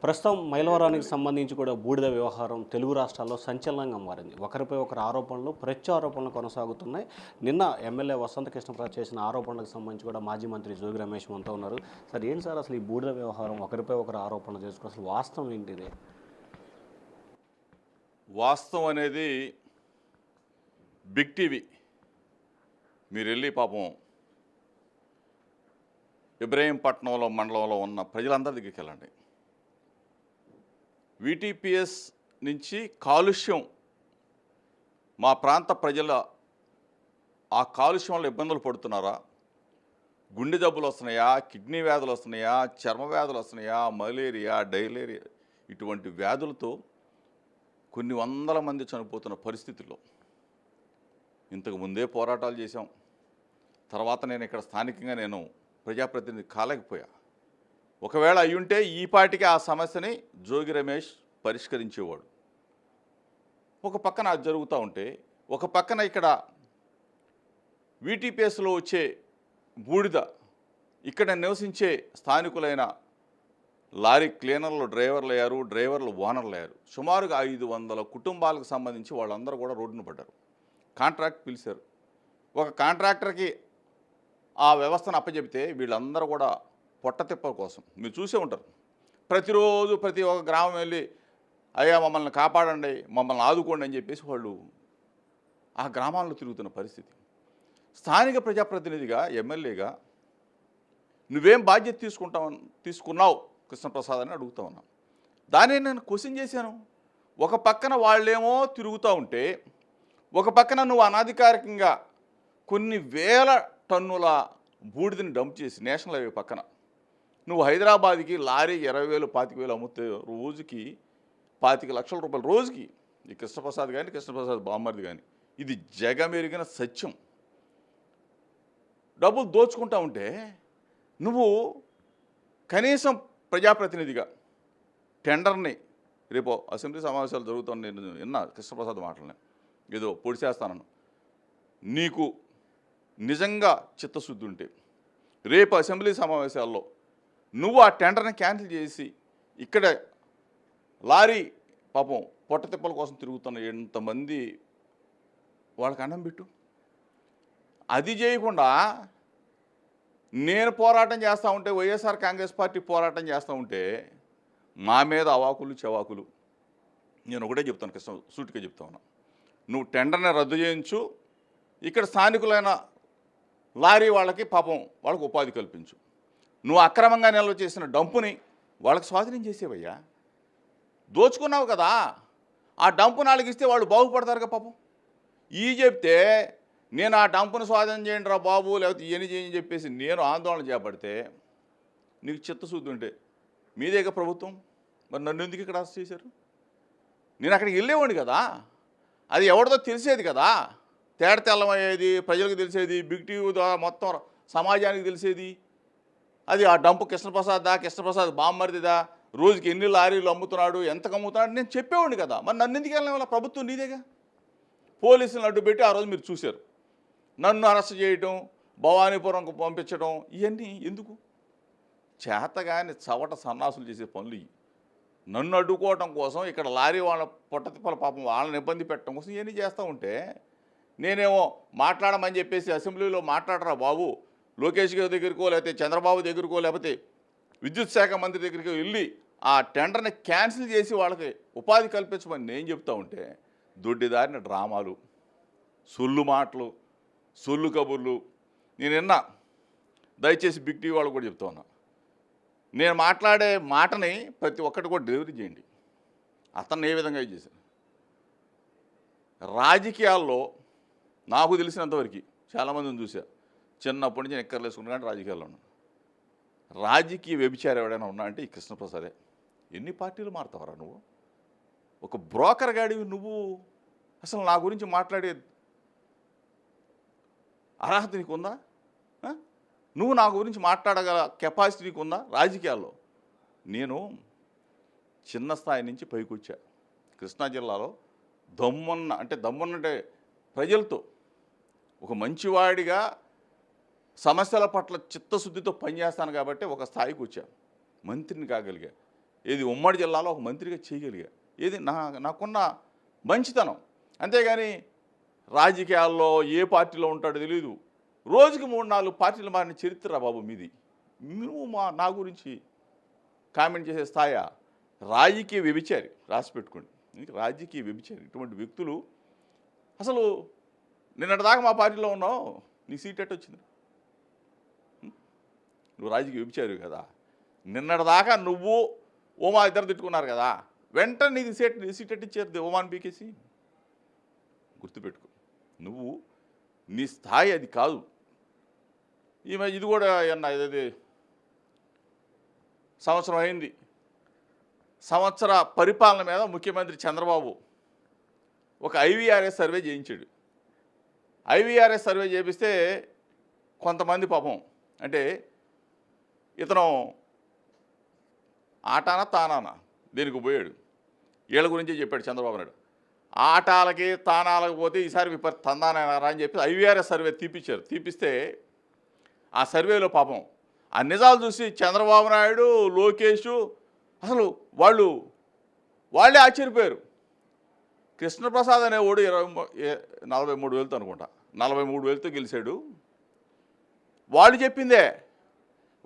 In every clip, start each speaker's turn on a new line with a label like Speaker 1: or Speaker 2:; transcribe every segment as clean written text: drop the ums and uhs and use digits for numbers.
Speaker 1: ప్రస్తుతం మైలవరానికి సంబంధించి కూడా బూడిద వ్యవహారం తెలుగు రాష్ట్రాల్లో సంచలనంగా మారింది. ఒకరిపై ఒకరు ఆరోపణలు, ప్రత్యారోపణలు కొనసాగుతున్నాయి. నిన్న ఎమ్మెల్యే వసంత కృష్ణప్రసాద్ చేసిన ఆరోపణలకు సంబంధించి కూడా మాజీ మంత్రి జోగి రమేష్ మనతో ఉన్నారు. సార్, ఏంటి సార్ అసలు ఈ బూడిద వ్యవహారం, ఒకరిపై ఒకరు ఆరోపణలు చేసుకో, అసలు వాస్తవం ఏంటిది?
Speaker 2: వాస్తవం అనేది బిగ్ టీవీ మీరు వెళ్ళి పాపం ఇబ్రహీంపట్నంలో మండలంలో ఉన్న ప్రజలందరి దగ్గరికి వెళ్ళండి. వీటీపీఎస్ నుంచి కాలుష్యం మా ప్రాంత ప్రజల ఆ కాలుష్యం వల్ల ఇబ్బందులు పడుతున్నారా? గుండె జబ్బులు వస్తున్నాయా, కిడ్నీ వ్యాధులు వస్తున్నాయా, చర్మ వ్యాధులు వస్తున్నాయా, మలేరియా, డైలేరియా ఇటువంటి వ్యాధులతో కొన్ని వందల మంది చనిపోతున్న పరిస్థితుల్లో ఇంతకు ముందే పోరాటాలు చేశాం. తర్వాత నేను ఇక్కడ స్థానికంగా నేను ప్రజాప్రతినిధి కాలేకపోయా. ఒకవేళ అయ్యుంటే ఈ పాటికి ఆ సమస్యని జోగి రమేష్ పరిష్కరించేవాడు. ఒక పక్కన అది జరుగుతూ ఉంటే, ఒక పక్కన ఇక్కడ వీటీపీఎస్లో వచ్చే బూడిద ఇక్కడ నివసించే స్థానికులైన లారీ క్లీనర్లు డ్రైవర్లు అయ్యారు, డ్రైవర్లు ఓనర్లు అయ్యారు. సుమారుగా 500 కుటుంబాలకు సంబంధించి వాళ్ళందరూ కూడా రోడ్డున పడ్డారు. కాంట్రాక్ట్ పిలిచారు. ఒక కాంట్రాక్టర్కి ఆ వ్యవస్థను అప్పచెబితే వీళ్ళందరూ కూడా పొట్టతిప్పల కోసం మీరు చూసే ఉంటారు. ప్రతిరోజు ప్రతి ఒక్క గ్రామం వెళ్ళి అయ్యా మమ్మల్ని కాపాడండి, మమ్మల్ని ఆదుకోండి అని చెప్పేసి వాళ్ళు ఆ గ్రామాల్లో తిరుగుతున్న పరిస్థితి. స్థానిక ప్రజాప్రతినిధిగా, ఎమ్మెల్యేగా నువ్వేం బాధ్యత తీసుకున్నావు కృష్ణప్రసాద్ అని అడుగుతా ఉన్నాను. దాన్ని నేను క్వశ్చన్ చేశాను. ఒక పక్కన వాళ్ళేమో తిరుగుతూ ఉంటే, ఒక పక్కన నువ్వు అనధికారికంగా కొన్ని వేల టన్నుల బూడిదని డంప్ చేసి నేషనల్ హైవే పక్కన నువ్వు హైదరాబాద్కి లారీ 20,000 25,000 అమ్ముతే రోజుకి 25 లక్షల రూపాయలు రోజుకి. ఈ కృష్ణప్రసాద్ కానీ, కృష్ణప్రసాద్ బామ్మర్ది కానీ, ఇది జగమెరిగిన సత్యం. డబ్బులు దోచుకుంటా ఉంటే నువ్వు కనీసం ప్రజాప్రతినిధిగా టెండర్ని రేపు అసెంబ్లీ సమావేశాలు జరుగుతాను నేను విన్నా కృష్ణప్రసాద్ మాటలని, ఏదో పొడి చేస్తానను. నీకు నిజంగా చిత్తశుద్ధి ఉంటే రేపు అసెంబ్లీ సమావేశాల్లో నువ్వు ఆ టెండర్ని క్యాన్సిల్ చేసి ఇక్కడ లారీ పాపం పొట్టతిప్పల కోసం తిరుగుతున్న ఎంతమంది వాళ్ళకి అన్నం పెట్టు. అది చేయకుండా నేను పోరాటం చేస్తూ ఉంటే, వైఎస్ఆర్ కాంగ్రెస్ పార్టీ పోరాటం చేస్తూ ఉంటే మా మీద అవాకులు చెవాకులు. నేను ఒకటే చెప్తాను, కృష్ణ సూటిగా చెప్తా ఉన్నా. నువ్వు టెండర్ని రద్దు చేయించు, ఇక్కడ స్థానికులైన లారీ వాళ్ళకి పాపం వాళ్ళకి ఉపాధి కల్పించు. నువ్వు అక్రమంగా నిల్వ చేసిన డంపుని వాళ్ళకి స్వాధీనం చేసేవయ్యా. దోచుకున్నావు కదా, ఆ డంపు నాలుగు ఇస్తే వాళ్ళు బాగుపడతారుగా పాపం. ఈ చెప్తే నేను ఆ డంపును స్వాధీనం చేయండి రా బాబు, లేకపోతే ఇవన్నీ చేయని చెప్పేసి నేను ఆందోళన చేపడితే నీకు చిత్తశుద్ధి ఉంటే మీదేగా ప్రభుత్వం, మరి నన్ను ఎందుకు ఇక్కడ అరెస్ట్ చేశారు? నేను అక్కడికి వెళ్ళేవాడిని కదా, అది ఎవరిదో తెలిసేది కదా, తేడ తెల్లమయ్యేది, ప్రజలకు తెలిసేది, బిగ్ టీవీ ద్వారా మొత్తం సమాజానికి తెలిసేది. అది ఆ డంపు కృష్ణప్రసాద్ బామ్మర్దిదా, రోజుకి ఎన్ని లారీలు అమ్ముతున్నాడు, ఎంతకు అమ్ముతున్నాడు నేను చెప్పేవాడిని కదా. మరి నన్ను ఎందుకు వెళ్ళిన వాళ్ళ ప్రభుత్వం నీదేగా. పోలీసులను అడ్డుపెట్టి ఆ రోజు మీరు చూశారు. నన్ను అరెస్ట్ చేయటం, భవానీపురంకు పంపించడం, ఇవన్నీ ఎందుకు? చేతగాని చవట సన్నాసులు చేసే పనులు ఇవి. నన్ను అడ్డుకోవటం కోసం, ఇక్కడ లారీ వాళ్ళ పొట్టతిప్పల పాపం వాళ్ళని ఇబ్బంది పెట్టడం కోసం ఇవన్నీ చేస్తూ ఉంటే నేనేమో మాట్లాడమని చెప్పేసి అసెంబ్లీలో మాట్లాడరా బాబు, లోకేష్ గారి దగ్గరికో లేకపోతే చంద్రబాబు దగ్గరికో లేకపోతే విద్యుత్ శాఖ మంత్రి దగ్గరికి వెళ్ళి ఆ టెండర్ని క్యాన్సిల్ చేసి వాళ్ళకి ఉపాధి కల్పించమని నేను చెప్తా ఉంటే దొడ్డిదారిన డ్రామాలు, సొల్లు మాటలు, సొల్లు కబుర్లు నేను విన్నా. దయచేసి బిగ్ టీవీ వాళ్ళు కూడా చెప్తా ఉన్నా, నేను మాట్లాడే మాటని ప్రతి ఒక్కటి కూడా డెలివరీ చేయండి. అతన్ని ఏ విధంగా చేశాను. రాజకీయాల్లో నాకు తెలిసినంతవరకు చాలామందిని చూసా, చిన్నప్పటి నుంచి ఎక్కర్లు వేసుకున్నా కానీ రాజకీయాల్లో ఉన్నాను. రాజకీయ వ్యభిచారం ఎవడైనా ఉన్నా అంటే ఈ కృష్ణప్రసాదే. ఎన్ని పార్టీలు మారుతావరా నువ్వు? ఒక బ్రోకర్ గాడివి నువ్వు. అసలు నా గురించి మాట్లాడే అర్హత నీకుందా? నువ్వు నా గురించి మాట్లాడగల కెపాసిటీ నీకుందా రాజకీయాల్లో? నేను చిన్న స్థాయి నుంచి పైకి వచ్చా. కృష్ణా జిల్లాలో దమ్మున్నంటే ప్రజలతో ఒక మంచివాడిగా సమస్యల పట్ల చిత్తశుద్ధితో పనిచేస్తాను కాబట్టి ఒక స్థాయికి వచ్చాను, మంత్రిని కాగలిగా. ఏది ఉమ్మడి జిల్లాలో ఒక మంత్రిగా చేయగలిగా. ఏది నాకున్న మంచితనం. అంతేగాని రాజకీయాల్లో ఏ పార్టీలో ఉంటాడో తెలియదు. రోజుకి 3-4 పార్టీలు మారిన చరిత్ర బాబు మీది. నువ్వు నా గురించి కామెంట్ చేసే స్థాయా? రాజకీయ వ్యభిచారి, రాసి పెట్టుకోండి. రాజకీయ వ్యభిచారి. ఇటువంటి వ్యక్తులు అసలు నిన్నటిదాకా మా పార్టీలో ఉన్నావు, నీ సీట్ ఎట్టొచ్చింది? నువ్వు రాజకీయ వ్యభిచారి కదా. నిన్నటిదాకా నువ్వు ఓమా ఇద్దరు తిట్టుకున్నారు కదా, వెంటనే నీకు సీట్ ఎట్టిచ్చారు ఓమాన్ పీకేసి. గుర్తుపెట్టుకో, నువ్వు నీ స్థాయి అది కాదు. ఇది కూడా ఇది సంవత్సరం అయింది. సంవత్సర పరిపాలన మీద ముఖ్యమంత్రి చంద్రబాబు ఒక ఐవీఆర్ఎస్ సర్వే చేయించాడు. ఐవీఆర్ఎస్ సర్వే చేపిస్తే కొంతమంది పాపం అంటే ఇతను ఆటానా తానానా దీనికి పోయాడు. వీళ్ళ గురించే చెప్పాడు చంద్రబాబు నాయుడు. ఆటాలకి తానాలకు పోతే ఈసారి తందానారా అని చెప్పి ఐవీఆర్ఎస్ సర్వే తీపిస్తే ఆ సర్వేలో పాపం ఆ నిజాలు చూసి చంద్రబాబు నాయుడు, లోకేష్ అసలు వాళ్ళే ఆశ్చర్యపోయారు. కృష్ణప్రసాద్ అనేవాడు 43,000తో అనుకుంటా, 43,000తో గెలిచాడు. వాళ్ళు చెప్పిందే,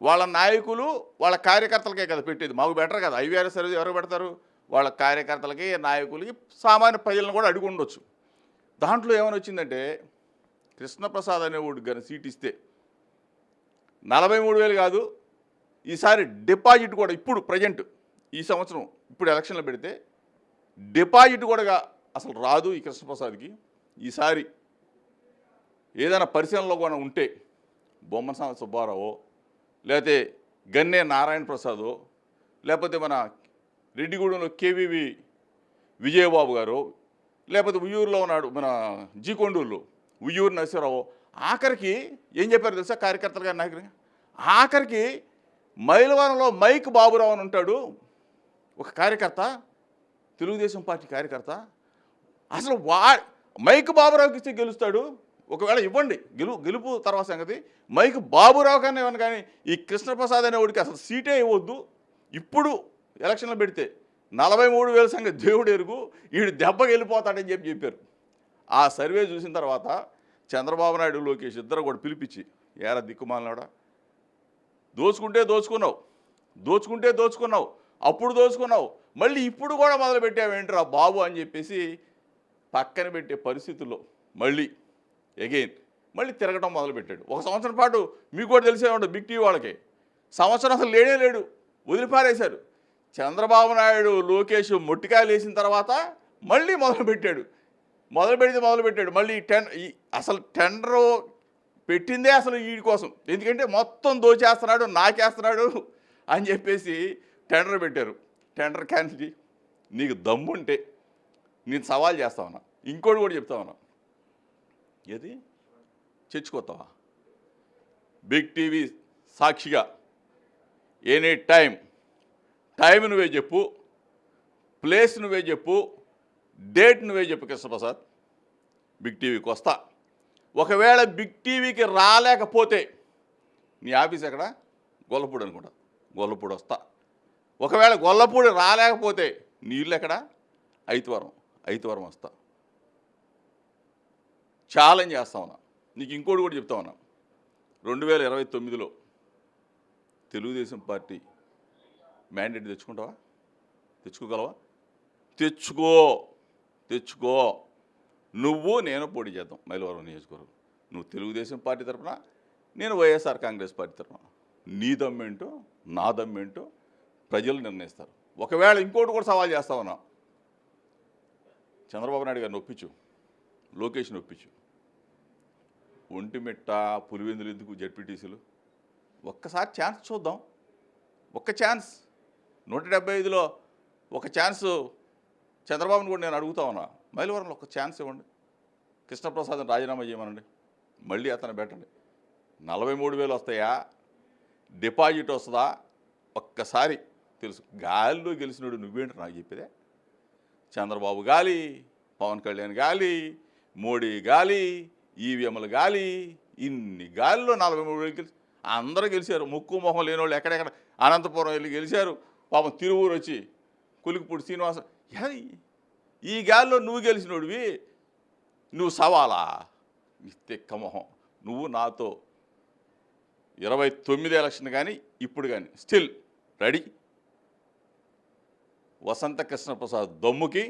Speaker 2: వాళ్ళ నాయకులు వాళ్ళ కార్యకర్తలకే కదా పెట్టేది. మాకు బెటర్ కదా ఐవీఆర్ఎస్ సర్వే. ఎవరు పెడతారు? వాళ్ళ కార్యకర్తలకి, నాయకులకి, సామాన్య ప్రజలను కూడా అడిగి ఉండొచ్చు. దాంట్లో ఏమైనా వచ్చిందంటే కృష్ణప్రసాద్ అనేవాడు కానీ సీట్ ఇస్తే 43,000 కాదు, ఈసారి డిపాజిట్ కూడా ఇప్పుడు ప్రజెంట్ ఈ సంవత్సరం ఇప్పుడు ఎలక్షన్లో పెడితే డిపాజిట్ కూడా అసలు రాదు ఈ కృష్ణప్రసాద్కి. ఈసారి ఏదైనా పరిశీలనలో కూడా ఉంటే బొమ్మసాని సుబ్బారావు, లేకపోతే గన్నే నారాయణ ప్రసాదో, లేకపోతే మన రెడ్డిగూడెంలో కేవీవి విజయబాబు గారు, లేకపోతే ఉయ్యూరులో ఉన్నాడు మన జీకొండూరులో ఉయ్యూరు నరసింహరావు, ఆఖరికి ఏం చెప్పారు తెలుసా కార్యకర్తలు గారి నాయకులు? ఆఖరికి మైలవరంలో మైక్ బాబురావు అని ఉంటాడు ఒక కార్యకర్త, తెలుగుదేశం పార్టీ కార్యకర్త. అసలు మైక్ బాబురావుకి ఇస్తే గెలుస్తాడు. ఒకవేళ ఇవ్వండి, గెలుపు తర్వాత సంగతి. మైక్ బాబురావు కానీ ఇవ్వను, కానీ ఈ కృష్ణప్రసాద్ అనేవాడికి అసలు సీటే ఇవ్వద్దు. ఇప్పుడు ఎలక్షన్లో పెడితే 43,000 సంగతి దేవుడు ఎరుగు, వీడు దెబ్బకి వెళ్ళిపోతాడని చెప్పారు. ఆ సర్వే చూసిన తర్వాత చంద్రబాబు నాయుడు, లోకేష్ ఇద్దరు కూడా పిలిపించి, ఏరా దిక్కుమాలనాడా, దోచుకుంటే దోచుకున్నావు, అప్పుడు దోచుకున్నావు, మళ్ళీ ఇప్పుడు కూడా మొదలుపెట్టావేంట్రా బాబు అని చెప్పేసి పక్కన పెట్టే పరిస్థితుల్లో మళ్ళీ తిరగటం మొదలుపెట్టాడు. ఒక సంవత్సరం పాటు మీకు కూడా తెలిసే ఉంటుంది బిగ్ టీవీ వాళ్ళకి, సంవత్సరం అసలు లేడు, వదిలిపారేశారు. చంద్రబాబు నాయుడు, లోకేష్ మొట్టికాయలు వేసిన తర్వాత మళ్ళీ మొదలుపెట్టాడు. మళ్ళీ అసలు టెండరు పెట్టిందే అసలు వీడి కోసం. ఎందుకంటే మొత్తం దోచేస్తున్నాడు, నాకేస్తున్నాడు అని చెప్పేసి టెండర్ పెట్టారు. టెండర్ క్యాన్సిల్ చేయి, నీకు దమ్ముంటే నేను సవాల్ చేస్తా ఉన్నా. ఇంకోటి కూడా చెప్తా ఉన్నా, ఏది చర్చుకొస్తావా? బిగ్ టీవీ సాక్షిగా ఎనీ టైం నువ్వే చెప్పు, ప్లేస్ నువ్వే చెప్పు, డేట్ నువ్వే చెప్పు కృష్ణప్రసాద్, బిగ్ టీవీకి వస్తా. ఒకవేళ బిగ్ టీవీకి రాలేకపోతే నీ ఆఫీస్ ఎక్కడ? గొల్లపూడి అనుకుంటా, గొల్లపూడి వస్తా. ఒకవేళ గొల్లపూడి రాలేకపోతే నీ ఇల్లు ఎక్కడ? ఐతివరం వస్తా. ఛాలెంజ్ చేస్తా ఉన్నా. నీకు ఇంకోటి కూడా చెప్తా ఉన్నా, 2029లో తెలుగుదేశం పార్టీ మ్యాండేట్ తెచ్చుకోగలవా? తెచ్చుకో. నువ్వు నేను పోటీ చేద్దాం మైలవరం నియోజకవర్గం. నువ్వు తెలుగుదేశం పార్టీ తరఫున, నేను వైఎస్ఆర్ కాంగ్రెస్ పార్టీ తరఫున. నీ దమ్మేంటో నా దమ్మేంటో ప్రజలు నిర్ణయిస్తారు. ఒకవేళ ఇంకోటి కూడా సవాల్ చేస్తా ఉన్నా, చంద్రబాబు నాయుడు గారిని ఒప్పించు, లోకేష్ని ఒప్పించు. ఒంటిమిట్ట, పులివెందులు ఎందుకు జడ్పీటీసీలు? ఒక్కసారి ఛాన్స్ చూద్దాం. ఒక్క ఛాన్స్, 175లో ఒక ఛాన్సు చంద్రబాబుని కూడా నేను అడుగుతా ఉన్నా. మైలవరంలో ఒక ఛాన్స్ ఇవ్వండి, కృష్ణప్రసాద్ని రాజీనామా చేయమనండి, మళ్ళీ అతను పెట్టండి. 43,000 వస్తాయా? డిపాజిట్ వస్తుందా? ఒక్కసారి తెలుసు. గాలిలో గెలిచినాడు నువ్వేంటి నాకు చెప్పేదే? చంద్రబాబు గాలి, పవన్ కళ్యాణ్ గాలి, మోడీ గాలి, ఈవీఎంలు గాలి, ఇన్ని గాలిలో 43,000 గెలిచి అందరూ గెలిచారు. ముక్కు మొహం లేని వాళ్ళు ఎక్కడెక్కడ అనంతపురం వెళ్ళి గెలిచారు, పాపం తిరువూరు వచ్చి కులికిపూడి శ్రీనివాస ఈ గాల్లో నువ్వు గెలిచినోడివి నువ్వు సవాలా తిక్కమొహం. నువ్వు నాతో 29 ఎలక్షన్ కానీ ఇప్పుడు కానీ స్టిల్ రెడీ. వసంత కృష్ణప్రసాద్ దమ్ముకి,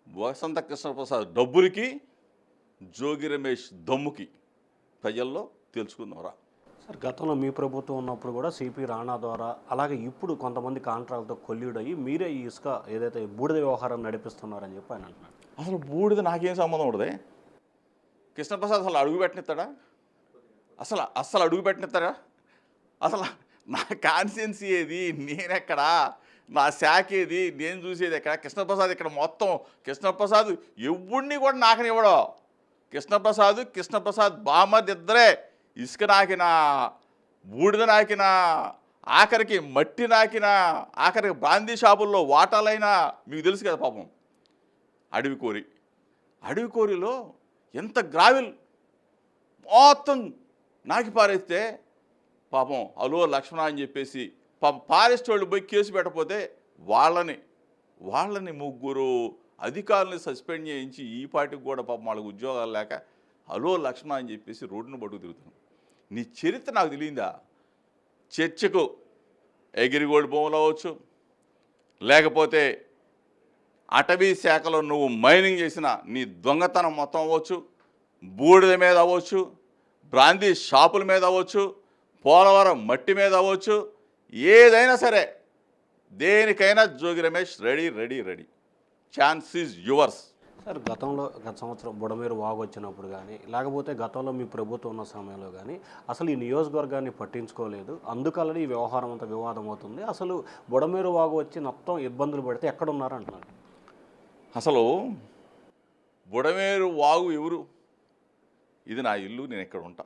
Speaker 2: వసంత కృష్ణప్రసాద్ డబ్బులకి, జోగి రమేష్ దమ్ముకి ప్రజల్లో తెలుసుకుందాంరా.
Speaker 1: సార్ గతంలో మీ ప్రభుత్వం ఉన్నప్పుడు కూడా సిపి రాణా ద్వారా అలాగే ఇప్పుడు కొంతమంది కాంట్రాక్ట్తో కొల్లీడయ్యి మీరే ఈ ఇసుక ఏదైతే బూడిద వ్యవహారం నడిపిస్తున్నారని చెప్పి ఆయన అంటున్నారు.
Speaker 2: అసలు బూడిద నాకేం సంబంధం ఉండదే. కృష్ణప్రసాద్ అసలు అడుగు పెట్టనిస్తాడా? అసలు అడుగు పెట్టనిస్తాడా? అసలు నా కాన్స్టిట్యున్సీ ఏది, నేనెక్కడా, నా శాఖ ఏది, నేను చూసేది ఎక్కడ? కృష్ణప్రసాద్ ఇక్కడ మొత్తం కృష్ణప్రసాద్ ఎవడిని కూడా నాకనివ్వడం. కృష్ణప్రసాద్ బామ్మది ఇద్దరే ఇసుక నాకిన, బూడిద నాకిన, ఆఖరికి మట్టి నాకిన, ఆఖరికి బ్రాందీ షాపుల్లో వాటాలైనా మీకు తెలుసు కదా. పాపం అడవి కోరిలో ఎంత గ్రావెల్ మొత్తం నాకి పారేస్తే పాపం అలో లక్ష్మణ అని చెప్పేసి పాపం ఫారెస్ట్ వాళ్ళు పోయి కేసు పెట్టకపోతే వాళ్ళని ముగ్గురు అధికారులను సస్పెండ్ చేయించి ఈ పార్టీకి కూడా పాపం వాళ్ళకి ఉద్యోగాలు లేక అలో లక్ష్మణ అని చెప్పేసి రోడ్డును పట్టుకు తిరుగుతున్నాం. నీ చరిత్ర నాకు తెలియందా? చర్చకు ఎగిరిగోల్డ్ భూములు అవ్వచ్చు, లేకపోతే అటవీ శాఖలో నువ్వు మైనింగ్ చేసిన నీ దొంగతనం మొత్తం అవ్వచ్చు, బూడిద మీద అవ్వచ్చు, బ్రాందీ షాపుల మీద అవ్వచ్చు, పోలవరం మట్టి మీద అవ్వచ్చు, ఏదైనా సరే దేనికైనా Jogi Ramesh ready. Chance is yours.
Speaker 1: Sir గత సంవత్సరం బుడమేరు వాగు వచ్చినప్పుడు కానీ లేకపోతే గతంలో మీ ప్రభుత్వం ఉన్న సమయంలో కానీ అసలు ఈ నియోజకవర్గాన్ని పట్టించుకోలేదు, అందుకని ఈ వ్యవహారం అంతా వివాదం అవుతుంది. అసలు బుడమేరు వాగు వచ్చి మొత్తం ఇబ్బందులు పడితే ఎక్కడున్నారు అంటున్నారు.
Speaker 2: అసలు బుడమేరు వాగు ఎవరు? ఇది నా ఇల్లు, నేను ఇక్కడ ఉంటా.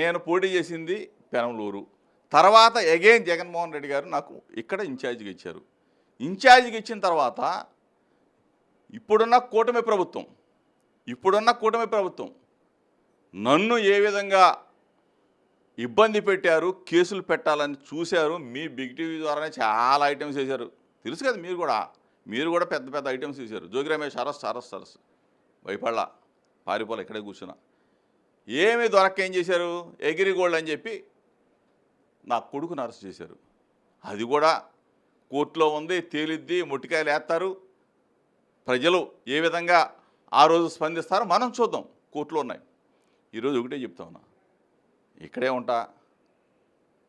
Speaker 2: నేను పోటీ చేసింది పెనంలూరు. తర్వాత అగైన్ జగన్మోహన్ రెడ్డి గారు నాకు ఇక్కడ ఇన్ఛార్జిగా ఇచ్చారు. ఇన్ఛార్జిగా ఇచ్చిన తర్వాత ఇప్పుడున్న కూటమి ప్రభుత్వం నన్ను ఏ విధంగా ఇబ్బంది పెట్టారు, కేసులు పెట్టాలని చూశారు. మీ బిగ్ టీవీ ద్వారానే చాలా ఐటమ్స్ చేశారు, తెలుసు కదా. మీరు కూడా పెద్ద ఐటమ్స్ చేశారు. జోగి రమేష్ అరెస్ట్ భయపడలా, పారిపోలే, ఇక్కడే కూర్చున్నా. ఏమీ దొరక్క ఏం చేశారు? ఎగిరిగోల్డ్ అని చెప్పి నా కొడుకుని అరెస్ట్ చేశారు. అది కూడా కోర్టులో ఉంది, తేలిద్ది, మొట్టికాయలు వేస్తారు. ప్రజలు ఏ విధంగా ఆ రోజు స్పందిస్తారో మనం చూద్దాం. కోర్టులో ఉన్నాయి. ఈరోజు ఒకటే చెప్తా ఉన్నా, ఇక్కడే ఉంటా.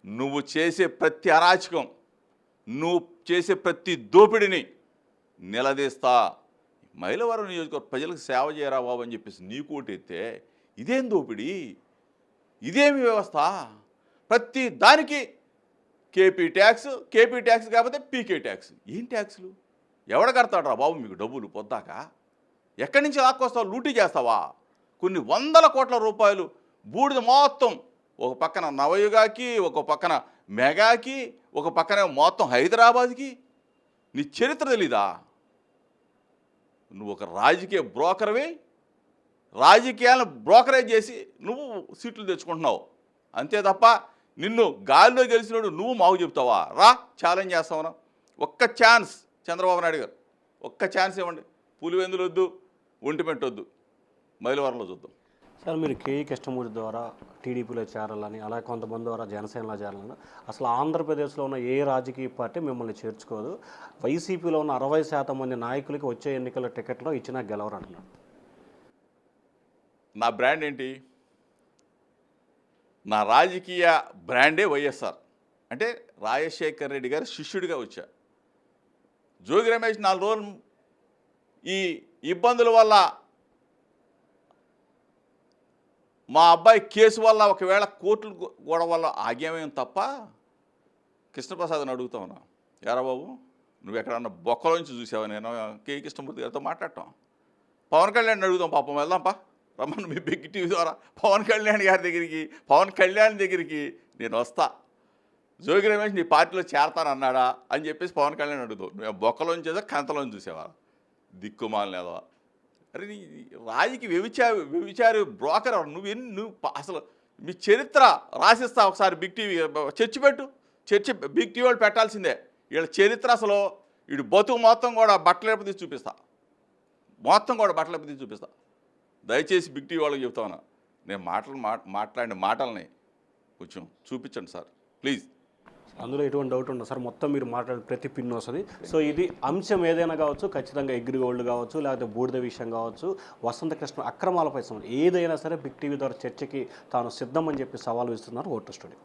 Speaker 2: నువ్వు చేసే ప్రతి అరాచకం, నువ్వు చేసే ప్రతి దోపిడిని నిలదీస్తా. మైలవరం నియోజకవర్గ ప్రజలకు సేవ చేయరా బాబు అని చెప్పేసి నీ కోటెత్తే ఇదేం దోపిడీ, ఇదేమి వ్యవస్థ? ప్రతి దానికి కేపీ ట్యాక్స్ కాకపోతే పీకే ట్యాక్స్. ఏం ట్యాక్సులు? ఎవడ కడతాడు రా బాబు మీకు డబ్బులు పొద్దాక? ఎక్కడి నుంచి లాక్కొస్తావు? లూటీ చేస్తావా? కొన్ని 100 కోట్ల రూపాయలు బూడిద మొత్తం, ఒక పక్కన నవయుగాకి, ఒక పక్కన మెగాకి, ఒక పక్కన మొత్తం హైదరాబాద్కి. నీ చరిత్ర తెలీదా? నువ్వు ఒక రాజకీయ బ్రోకర్వి, రాజకీయాలను బ్రోకరేజ్ చేసి నువ్వు సీట్లు తెచ్చుకుంటున్నావు అంతే తప్ప నిన్ను గాలిలో గెలిచినోడు నువ్వు మాకు చెప్తావా? రా, ఛాలెంజ్ చేస్తావునా? ఒక్క ఛాన్స్ చంద్రబాబు నాయుడు గారు, ఒక్క ఛాన్స్ ఇవ్వండి. పులివెందులు వద్దు, ఒంటిమెంట్ వద్దు, మైలవరంలో చూద్దాం.
Speaker 1: సార్ మీరు కేఈ కృష్ణమూర్తి ద్వారా టీడీపీలో చేరాలని, అలాగే కొంతమంది ద్వారా జనసేనలో చేరాలని, అసలు ఆంధ్రప్రదేశ్లో ఉన్న ఏ రాజకీయ పార్టీ మిమ్మల్ని చేర్చుకోదు. వైసీపీలో ఉన్న 60% మంది నాయకులకి వచ్చే ఎన్నికల టికెట్లో ఇచ్చినా గెలవరు అంటున్నారు.
Speaker 2: నా బ్రాండ్ ఏంటి? నా రాజకీయ బ్రాండే వైఎస్ఆర్. అంటే రాజశేఖర్ రెడ్డి గారి శిష్యుడిగా వచ్చా. జోగి రమేష్ 4 రోజులు ఈ ఇబ్బందుల వల్ల, మా అబ్బాయి కేసు వల్ల, ఒకవేళ కోర్టులు గొడవ వల్ల ఆగ్యమేం తప్ప కృష్ణప్రసాద్ని అడుగుతా ఉన్నా, యారా బాబు నువ్వు ఎక్కడన్నా బొక్కలోంచి చూసావా? నేను కేఈ కృష్ణమూర్తి గారితో మాట్లాడటం. పవన్ కళ్యాణ్ అడుగుతాం, పాపం వెళ్దాంపా, రమ్మను మీ బిగ్ టీవీ ద్వారా పవన్ కళ్యాణ్ దగ్గరికి నేను వస్తా. జోగి రమేష్ నీ పార్టీలో చేరతానన్నాడా అని చెప్పేసి పవన్ కళ్యాణ్ అడుగుతావు. నువ్వు బొక్కలోంచి చేసా, కంతలోంచి చూసావా? దిక్కుమాలనేదా? అరే నీ రాజకీయ వ్యభిచారి బ్రోకర్ నువ్వు అసలు మీ చరిత్ర రాసిస్తా. ఒకసారి బిగ్ టీవీ చర్చి పెట్టు, చర్చ బిగ్ టీవీ వాళ్ళు పెట్టాల్సిందే. వీళ్ళ చరిత్ర అసలు వీడు బతుకు మొత్తం కూడా బట్టలేపు తీసి చూపిస్తా, మొత్తం కూడా బట్టలేపు తీసి చూపిస్తా. దయచేసి బిగ్ టీవీ వాళ్ళకి చెప్తా ఉన్నా, నేను మాట్లాడిన మాటల్ని కొంచెం చూపించండి సార్ ప్లీజ్.
Speaker 1: అందులో ఎటువంటి డౌట్ ఉండదు సార్, మొత్తం మీరు మాట్లాడే ప్రతి పిన్ వస్తుంది. సో ఇది అంశం ఏదైనా కావచ్చు, ఖచ్చితంగా ఎగ్రి గోల్డ్ కావచ్చు, లేకపోతే బూడిద విషయం కావచ్చు, వసంత కృష్ణ అక్రమాలపై ఏదైనా సరే బిగ్ టీవీ ద్వారా చర్చకి తాను సిద్ధమని చెప్పి సవాల్ ఇస్తున్నారు ఓటర్ స్టూడియో.